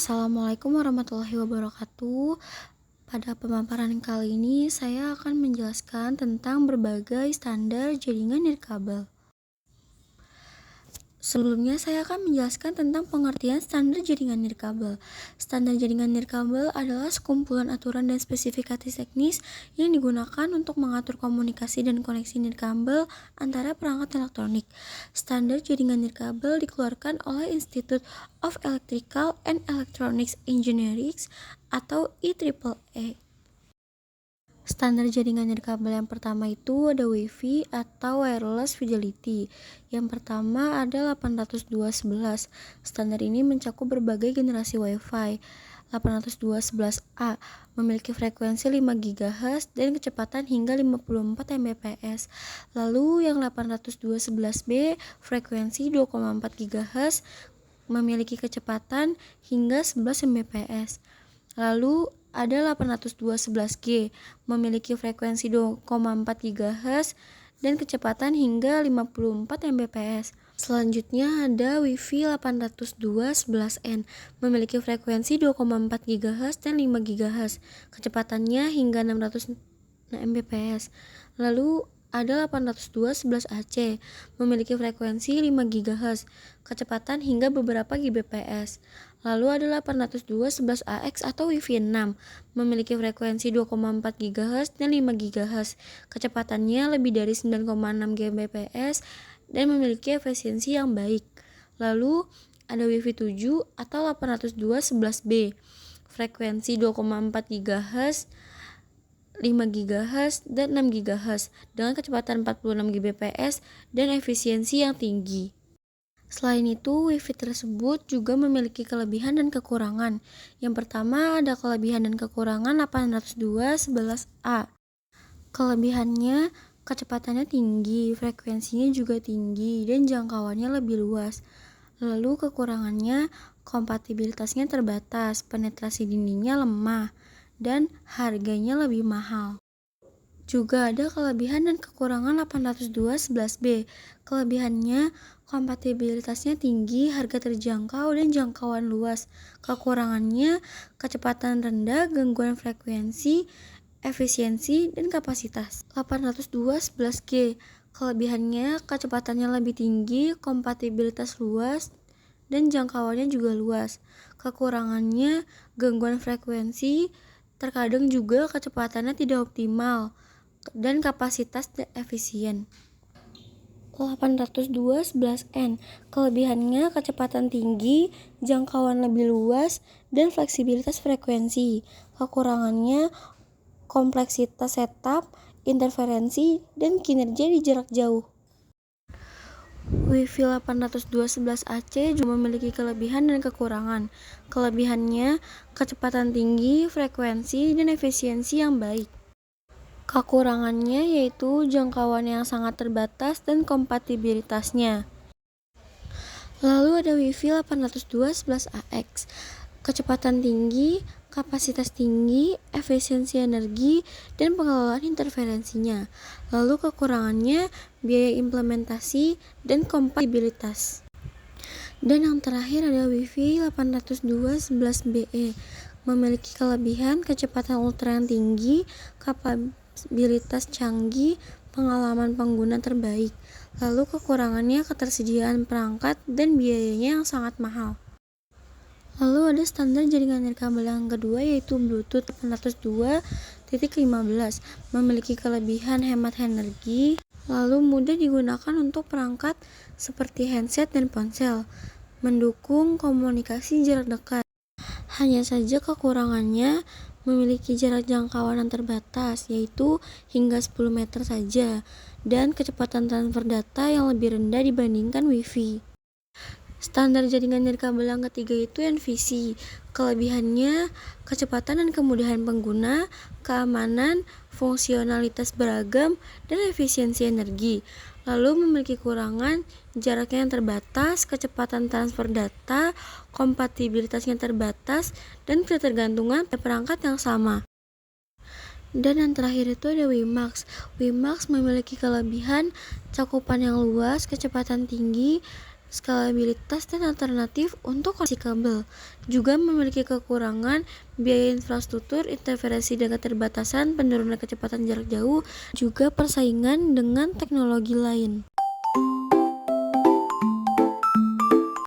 Assalamualaikum warahmatullahi wabarakatuh. Pada pemaparan kali ini, saya akan menjelaskan tentang berbagai standar jaringan nirkabel. Sebelumnya, saya akan menjelaskan tentang pengertian standar jaringan nirkabel. Standar jaringan nirkabel adalah sekumpulan aturan dan spesifikasi teknis yang digunakan untuk mengatur komunikasi dan koneksi nirkabel antara perangkat elektronik. Standar jaringan nirkabel dikeluarkan oleh Institute of Electrical and Electronics Engineering atau IEEE. Standar jaringan nirkabel yang pertama itu ada Wi-Fi atau Wireless Fidelity. Yang pertama ada 802.11. Standar ini mencakup berbagai generasi Wi-Fi. 802.11a memiliki frekuensi 5 GHz dan kecepatan hingga 54 Mbps. Lalu yang 802.11b frekuensi 2,4 GHz memiliki kecepatan hingga 11 Mbps. Lalu ada 802.11g memiliki frekuensi 2,4 GHz dan kecepatan hingga 54 Mbps. Selanjutnya ada Wi-Fi 802.11n memiliki frekuensi 2,4 GHz dan 5 GHz, kecepatannya hingga 600 Mbps. Lalu ada 802.11ac memiliki frekuensi 5 GHz, kecepatan hingga beberapa Gbps. Lalu ada 802.11ax atau Wi-Fi 6 memiliki frekuensi 2,4 GHz dan 5 GHz, kecepatannya lebih dari 9,6 Gbps dan memiliki efisiensi yang baik. Lalu ada Wi-Fi 7 atau 802.11b frekuensi 2,4 GHz, 5 GHz dan 6 GHz dengan kecepatan 46 Gbps dan efisiensi yang tinggi. Selain itu, Wi-Fi tersebut juga memiliki kelebihan dan kekurangan. Yang pertama ada kelebihan dan kekurangan 802.11a. Kelebihannya, kecepatannya tinggi, frekuensinya juga tinggi, dan jangkauannya lebih luas. Lalu kekurangannya, kompatibilitasnya terbatas, penetrasi dindingnya lemah, dan harganya lebih mahal. Juga ada kelebihan dan kekurangan 802.11b. Kelebihannya, kompatibilitasnya tinggi, harga terjangkau, dan jangkauan luas. Kekurangannya, kecepatan rendah, gangguan frekuensi, efisiensi, dan kapasitas. 802.11g. Kelebihannya, kecepatannya lebih tinggi, kompatibilitas luas, dan jangkauannya juga luas. Kekurangannya, gangguan frekuensi, terkadang juga kecepatannya tidak optimal, dan kapasitas efisien. 802.11n. Kelebihannya kecepatan tinggi, jangkauan lebih luas, dan fleksibilitas frekuensi. Kekurangannya kompleksitas setup, interferensi, dan kinerja di jarak jauh. Wi-Fi 802.11ac juga memiliki kelebihan dan kekurangan. Kelebihannya kecepatan tinggi, frekuensi, dan efisiensi yang baik. Kekurangannya yaitu jangkauan yang sangat terbatas dan kompatibilitasnya. Lalu ada Wi-Fi 802.11ax. Kecepatan tinggi, kapasitas tinggi, efisiensi energi, dan pengelolaan interferensinya. Lalu kekurangannya biaya implementasi dan kompatibilitas. Dan yang terakhir ada Wi-Fi 802.11be. Memiliki kelebihan kecepatan ultra yang tinggi, kapabilitas canggih, pengalaman pengguna terbaik. Lalu kekurangannya ketersediaan perangkat dan biayanya yang sangat mahal. Lalu ada standar jaringan nirkabel yang kedua yaitu Bluetooth 802.15. Memiliki kelebihan hemat energi, lalu mudah digunakan untuk perangkat seperti handset dan ponsel, mendukung komunikasi jarak dekat. Hanya saja kekurangannya memiliki jarak jangkauan yang terbatas, yaitu hingga 10 meter saja, dan kecepatan transfer data yang lebih rendah dibandingkan Wi-Fi. Standar jaringan nirkabel yang ketiga itu NVC. Kelebihannya, kecepatan dan kemudahan pengguna, keamanan, fungsionalitas beragam, dan efisiensi energi. Lalu memiliki kekurangan, jaraknya yang terbatas, kecepatan transfer data, kompatibilitasnya terbatas, dan ketergantungan pada perangkat yang sama. Dan yang terakhir itu ada WiMAX. WiMAX memiliki kelebihan cakupan yang luas, kecepatan tinggi, skalabilitas dan alternatif untuk koneksi kabel. Juga memiliki kekurangan biaya infrastruktur, interferensi dengan keterbatasan, penurunan kecepatan jarak jauh, juga persaingan dengan teknologi lain.